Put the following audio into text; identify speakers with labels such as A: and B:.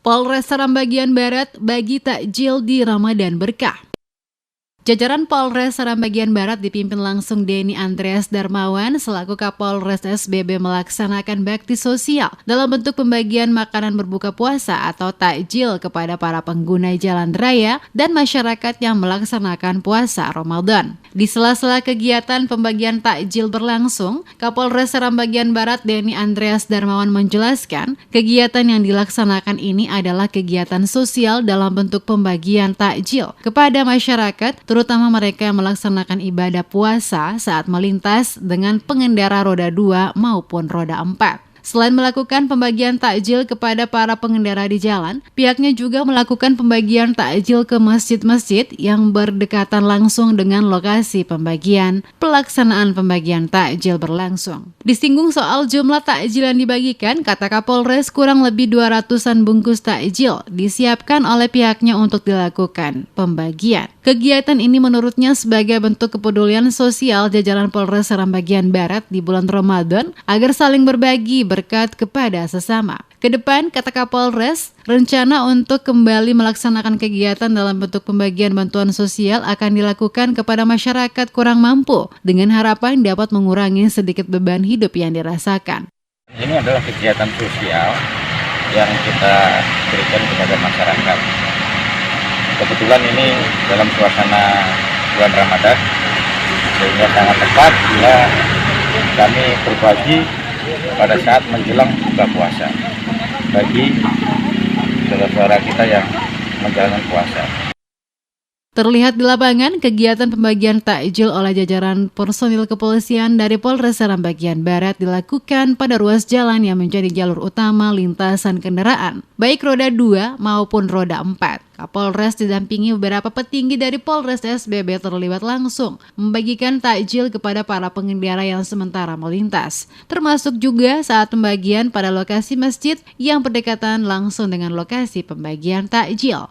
A: Polres Seram bagian Barat bagi takjil di Ramadan Berkah. Jajaran Polres Seram bagian Barat dipimpin langsung Denny Andreas Darmawan selaku Kapolres SBB melaksanakan bakti sosial dalam bentuk pembagian makanan berbuka puasa atau takjil kepada para pengguna jalan raya dan masyarakat yang melaksanakan puasa Ramadan. Di sela-sela kegiatan pembagian takjil berlangsung, Kapolres Seram bagian Barat Denny Andreas Darmawan menjelaskan, kegiatan yang dilaksanakan ini adalah kegiatan sosial dalam bentuk pembagian takjil kepada masyarakat, terutama mereka yang melaksanakan ibadah puasa saat melintas dengan pengendara roda 2 maupun roda 4. Selain melakukan pembagian takjil kepada para pengendara di jalan, pihaknya juga melakukan pembagian takjil ke masjid-masjid yang berdekatan langsung dengan lokasi pembagian. Pelaksanaan pembagian takjil berlangsung. Disinggung soal jumlah takjil yang dibagikan, kata Kapolres kurang lebih 200-an bungkus takjil disiapkan oleh pihaknya untuk dilakukan pembagian. Kegiatan ini menurutnya sebagai bentuk kepedulian sosial jajaran Polres Seram bagian Barat di bulan Ramadan agar saling berbagi berkat kepada sesama. Kedepan, kata Kapolres, rencana untuk kembali melaksanakan kegiatan dalam bentuk pembagian bantuan sosial akan dilakukan kepada masyarakat kurang mampu dengan harapan dapat mengurangi sedikit beban hidup yang dirasakan.
B: Ini adalah kegiatan sosial yang kita berikan kepada masyarakat. Kebetulan ini dalam suasana bulan Ramadan, sehingga sangat tepat bila kami berbagi pada saat menjelang buka puasa bagi saudara-saudara kita yang menjalankan puasa.
A: Terlihat di lapangan, kegiatan pembagian takjil oleh jajaran personil kepolisian dari Polres Seram bagian Barat dilakukan pada ruas jalan yang menjadi jalur utama lintasan kendaraan, baik roda 2 maupun roda 4. Kapolres didampingi beberapa petinggi dari Polres SBB terlibat langsung membagikan takjil kepada para pengendara yang sementara melintas, termasuk juga saat pembagian pada lokasi masjid yang berdekatan langsung dengan lokasi pembagian takjil.